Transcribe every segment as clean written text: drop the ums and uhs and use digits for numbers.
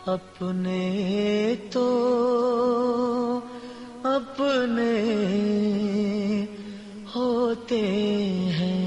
अपने तो अपने होते हैं।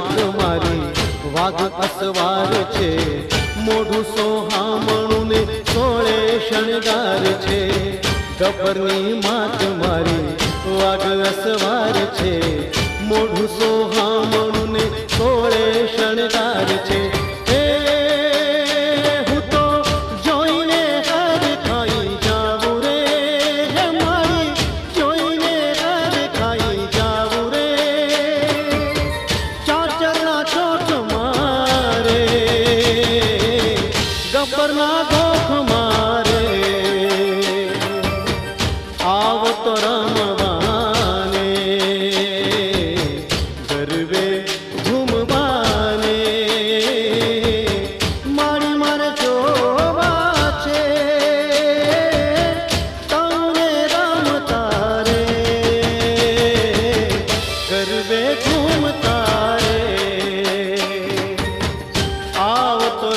मात मारी वाघ असवार छे मोढू सोहामणु ने सोळे शणगार छे गब्बरनी मात मारी वाघ असवार छे मोढू सोहामणु ने सोळे शणगार छे गब्बरना गोख मारे आवतो रमवाने गरबे घूमवाने मारी मारे जोवा छे तमने रमता रे गरबे घूमता रे आवतो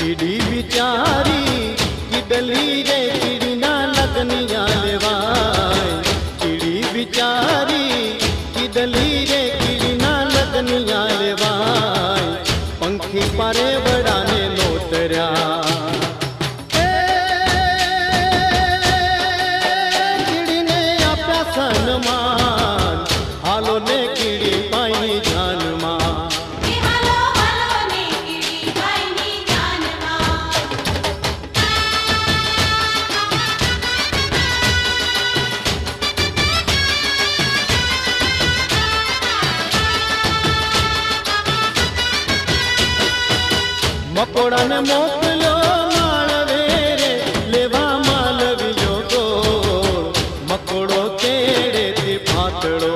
कीड़ी बिचारी किडली रे कीड़ी ना लगनिया लेवाय कीड़ी बिचारी किडली रे कीड़ी ना लगनिया लेवाय पंखी पारे बड़ाने लोतर्या कीड़ी ने आप्या सन्मान हालो ने कीड़ी पाई जानमा मकोड़ा ने मोकलो मालवे रे लेवा मालवियो गो मकोड़ो केड़े थी फातड़ो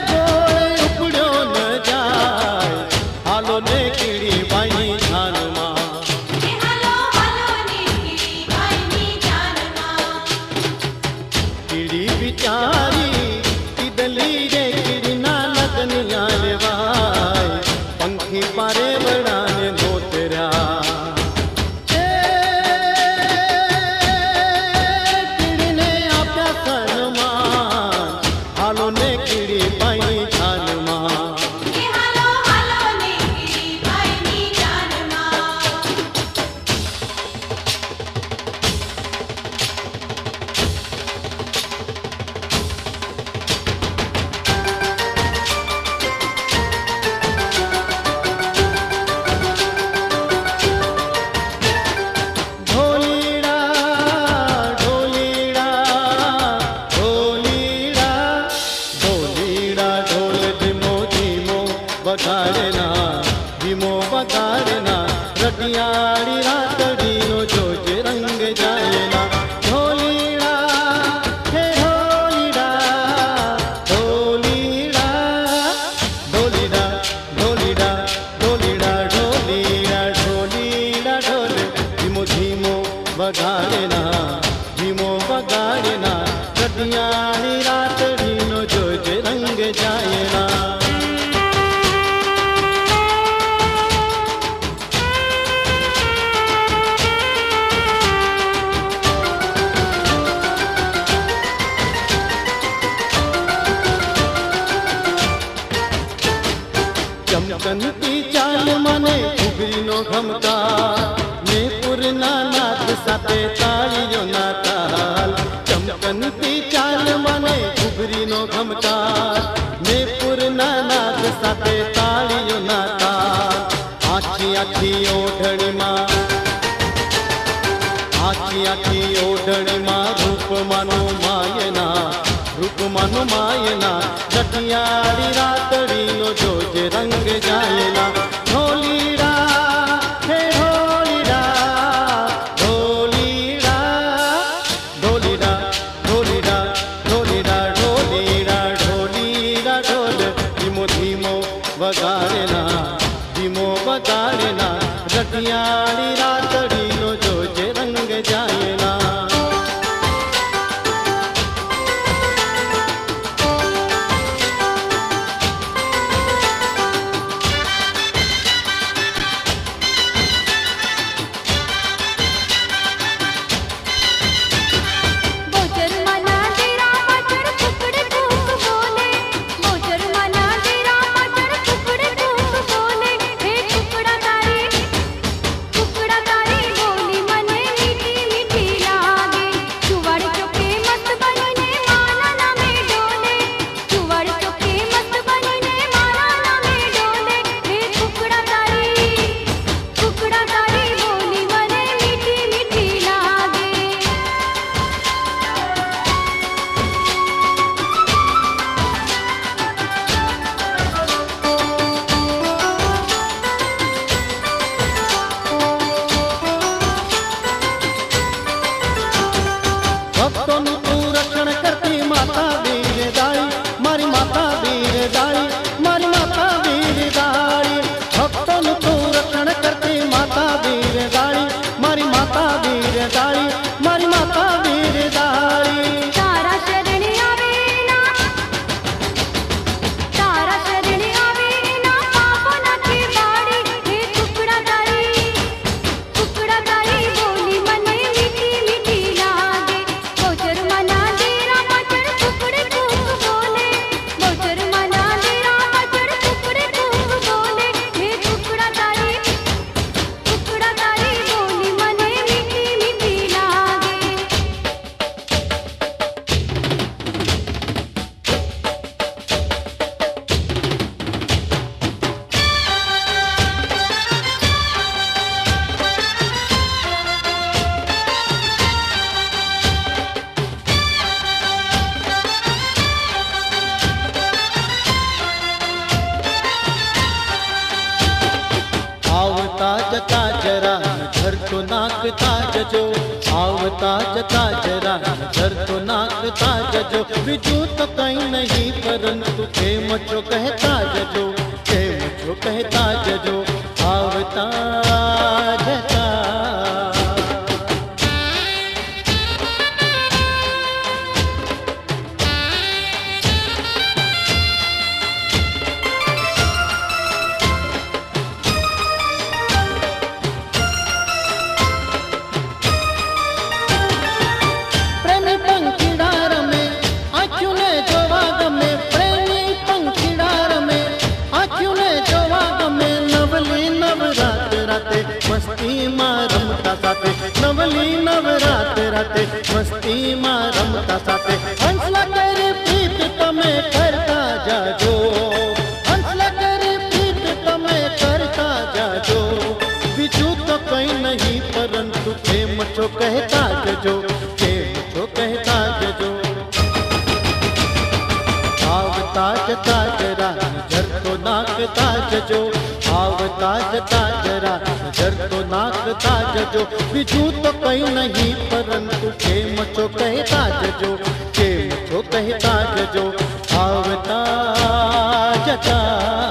गोळे उपड़्यो न जाय हालो ने कीड़ी बाई जानमा कीड़ी बिचारी किडली रे कीड़ी ना लगनिया लेवाय રતિયાળી રાતડીનો જોજે રંગ જાયના ઢોલીડા હે ઢોલીડા ઢોલીડા ઢોલીડા ઢોલીડા ઢોલીડા ઢોલીડા ઢોલીડા ઢોલે ધીમો ધીમો વગાડેના ધીમો વગાડેના રતિયાળી રાતડીનો જોજે રંગ જાયના ચમકનતી ચાલ મને ઘૂઘરીનો ઘમકાર ને પૂરના નાદ સાથે તાળીઓના તાલ ચમકનતી ચાલ મને ઘૂઘરીનો ઘમકાર ને પૂરના નાદ સાથે તાળીઓના તાલ આખી આખી ઓઢણીમાં આખી આખી ઓઢણીમાં રૂપમાનું માયના રતિયાળી રાતડીનો જોજે રંગ જાયના ઢોલીડા હે ઢોલીડા ઢોલીડા ઢોલીડા ઢોલીડા ઢોલીડા ઢોલીડા ઢોલીડા ઢોલ ધીમો ધીમો વગાડેના ધીમો વગાડેના રતિયાળી રાતડીનો જોજે રંગ જાયના ભક્તોનું તું રક્ષણ કરતી માતા વીર દાળી મારી માતા વીર દાળી મારી માતા વીર દાળી ભક્તોનું તું રક્ષણ કરતી માતા વીર દાળી મારી માતા વીર દાળી મારી માતા વીર દાળી તારા શરણે આવેના પાપો નાખે બાળી હે ટુકડા તારી બોલી મને મીઠી મીઠી લાગે ગોચર મના દેરા પાછળ ટુકડે ખૂબ બોલે ગોચર મના દેરા પાછળ ટુકડે ખૂબ બોલે હે ટુકડા તારી બોલી મને મીઠી મીઠી લાગે આવતા જતા જરા ધરતો નાખતા જજો આવતા જતા જરા ધરતો નાખતા જજો બીજું તો કઈ નહીં પરંતુ કેમ છો કહેતા જજો કેમ છો કહેતા જજો આવતા જતા મસ્તીમાં રમતા સાથે નવલી નવરાત રાતે મસ્તીમાં રમતા સાથે હંસલા કરી પ્રીત તમે કરતા જાજો હંસલા કરી પ્રીત તમે કરતા જાજો બીજું તો કઈ નહીં પરંતુ કેમ છો કહેતા જજો કેમ છો કહેતા જજો આવતા જતા જરા નજર તો નાખતા જજો આવતા જતા જરા નજર તો નાખ આવતા જજો બીજું તો કઈ નહીં પરંતુ કેમ છો કહેતા જજો કેમ છો કહેતા જજો આવતા જતા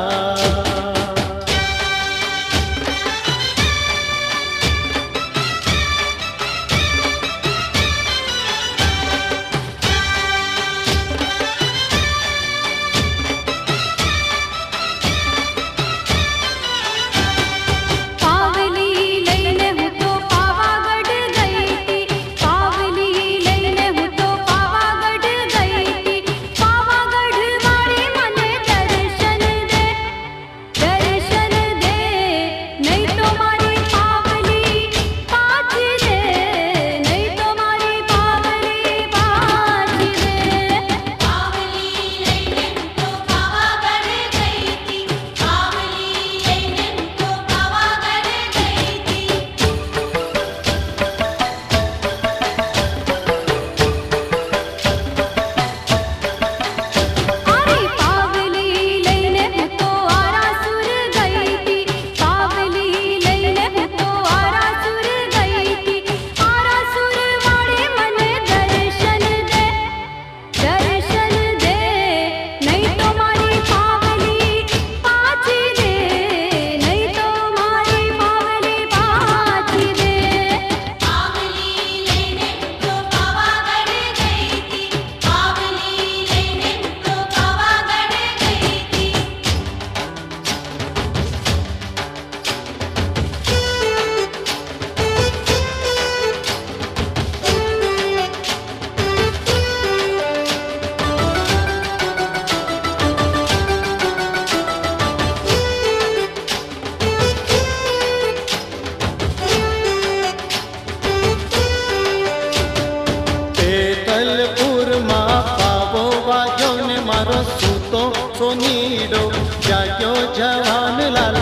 सोनीडो जाग्यो जवान लाल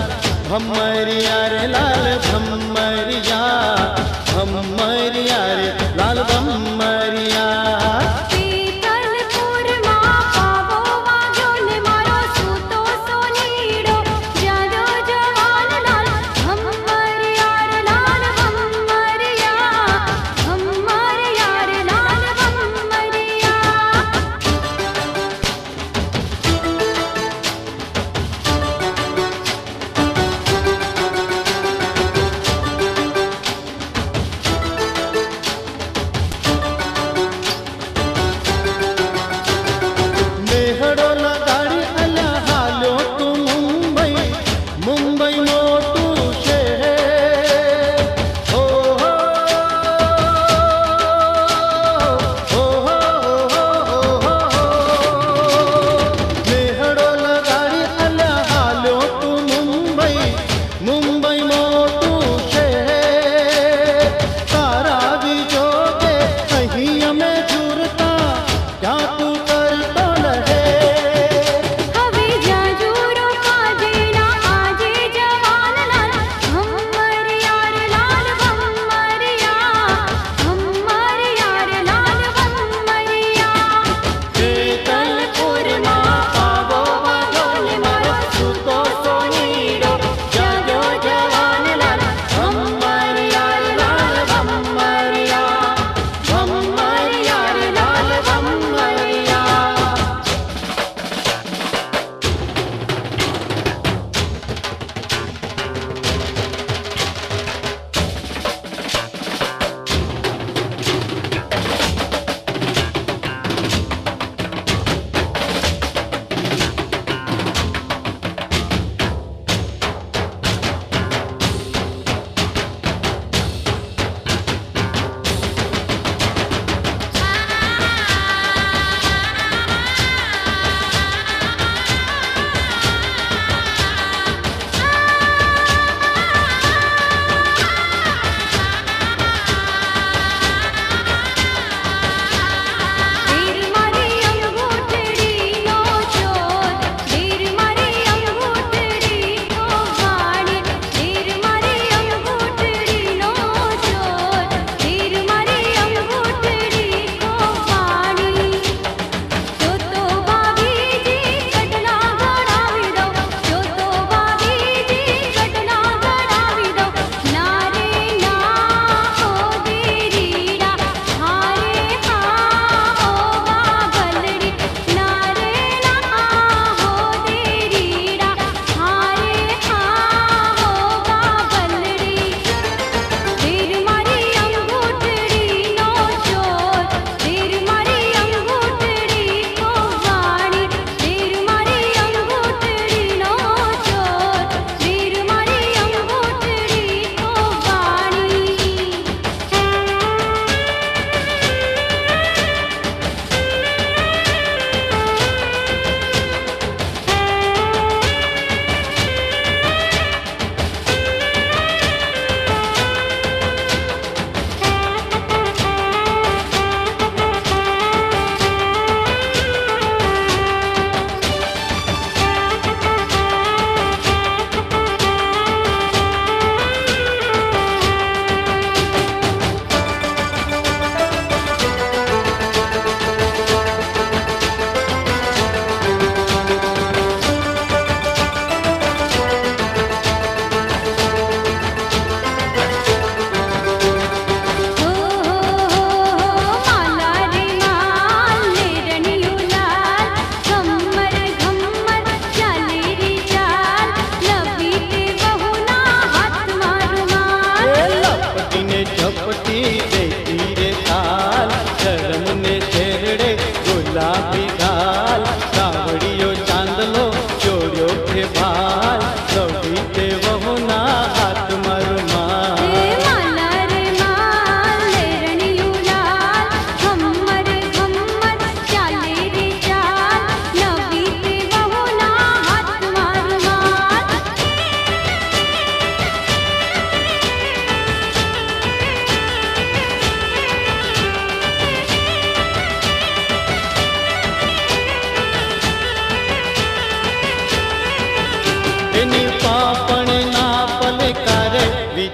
भम्मरिया रे लाल भम्मरिया भम्मरिया रे लाल भम्मरिया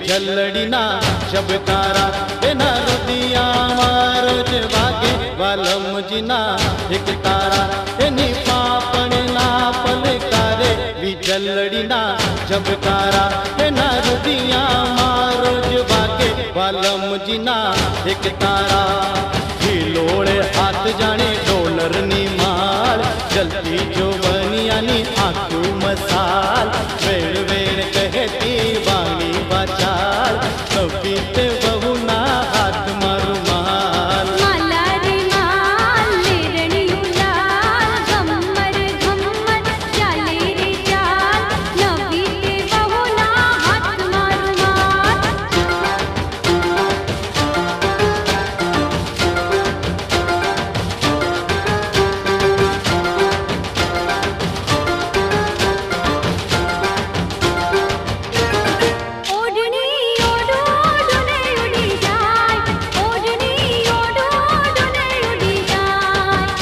વીજળડીના શબકારા એના રુદિયામાં રોજ વાગે વાલમજીના એક તારા એની પાપણના પલકારે વીજળડીના શબકારા એના રુદિયામાં રોજ વાગે વાલમજીના એક તારા હિલોળે હાથ જાણે ડોલરની માળ જલતી જોવનિયાની આંખું મસાલ વેળ વેળ કહેતી વાણી વાચાલ કવિતે બહુના હાથમાં રૂમાલ માલા રે માલ લેરણિયું લાલ ઘમ્મર ઘમ્મર ચાલે રે ચાલ નવી તે બહુના હાથમાં રૂમાલ ઓઢણી ઓઢોઢને ઉડી જાય ઓઢણી ઓઢોઢને ઉડી જાય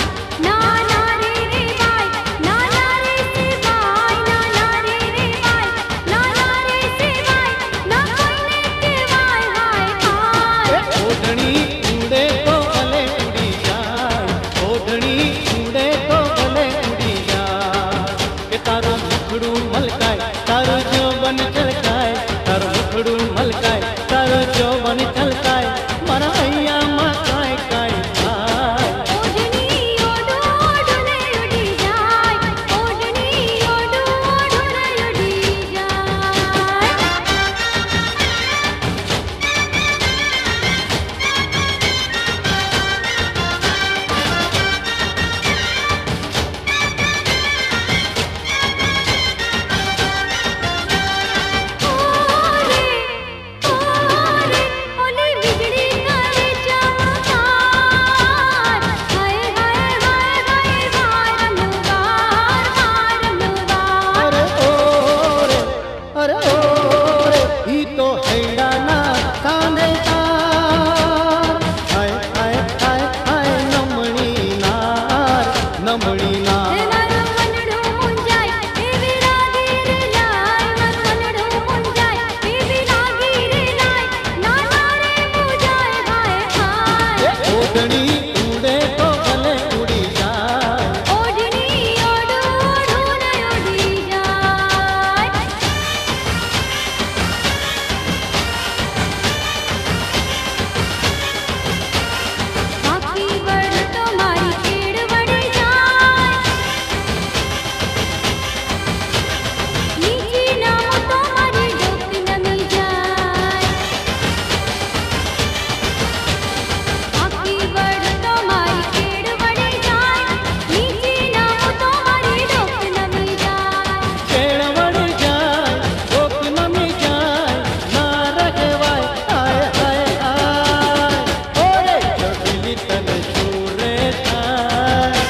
નાના રે રે ભાઈ નાના રે સે ભાઈ નાના રે રે ભાઈ નાના રે સે ભાઈ ના કોઈને કહેવાય હાય હાય ઓઢણી ઉડે તો ભલે ઉડી જાય ઓઢણી ઉડે તો ભલે ઉડી જાય કે તારું મુખડું મલકાય તારું જોબન છલકાય તારું મુખડું મલકાય તારું જોબન છલકાય મારા હૈયામાં કાંઈ કાંઈ થાય ઓઢણી ઓઢોઢને ઉડી જાય ઓઢણી ઓઢોઢને ઉડી જાય ઓરે ઓરે ઓલી વીજળી કરે ચમકાર હાય હાય હાય હાય વારંવાર વારંવાર અરે ઓરે ઈ તો હૈડાના કાને તાર હાય હાય હાય હાય નમણી નાર નમણી નાર મારું મનડું મુંજાય એવી લાગી રે લાય મારું મનડું મુંજાય એવી લાગી રે લાય નાના રે મુંજાય હાય હાય ઓઢણી ઉડે તો ભલે ઉડી જાય ઓઢણી ઓઢોઢને ઉડી જાય આખી વડ તો મારી કેડ વળી જાય નીચી નામ તો મારી ડોક નમી જાય આખી વડ તો મારી કેડ વળી જાય નીચી નામ તો મારી ડોક નમી જાય કેળવડ જાય કોક નમી જાય ના રહેવાય હાય હાય હાય ઓરે છબીલી તને સુરે થાય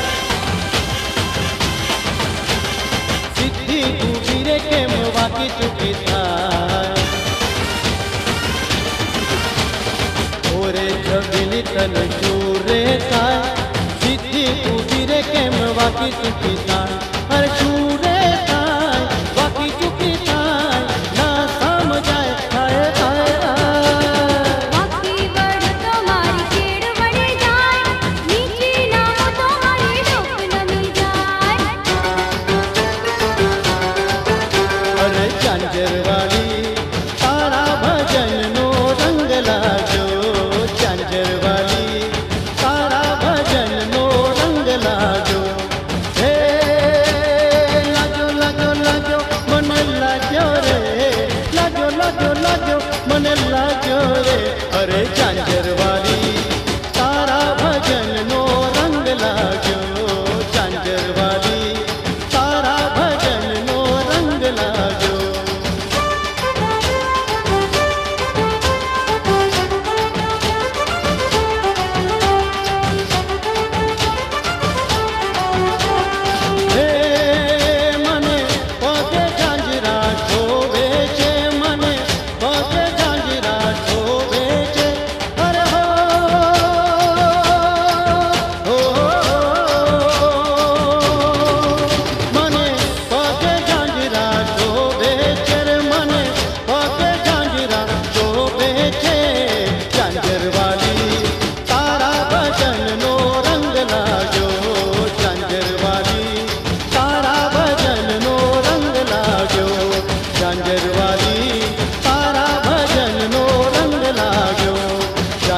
સીધી ઊભી રે કેમ વાકી ચૂકી થાય ઓરે છબીલી તને સુરે થાય સીધી ઊભી રે કેમ વાકી ચૂકી થાય અરે સુરે થાય વાકી ચૂકી થાય ના સમજાય હાય હાય હાય આખી વડ તો મારી કેડ વળી જાય નીચી નામ તો મારી ડોક નમી જાય અરે ચાંજરવાળી તારા ભજનનો રંગ લાજો ચાંજરવાળી તારા ભજનનો રંગ લાજો હે લાજો લાજો લાજો મને લાજો રે લાજો લાજો લાજો મને લાજો રે અરે ચાંજરવાળી તારા ભજનનો રંગ લાજો ચાંજરવાળી તારા ભજનનો રંગ લાજો હે મને પગે ઝાંઝરા શોભે છે મને પગે ઝાંઝરા શોભે છે અરે હો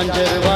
ઝાંઝર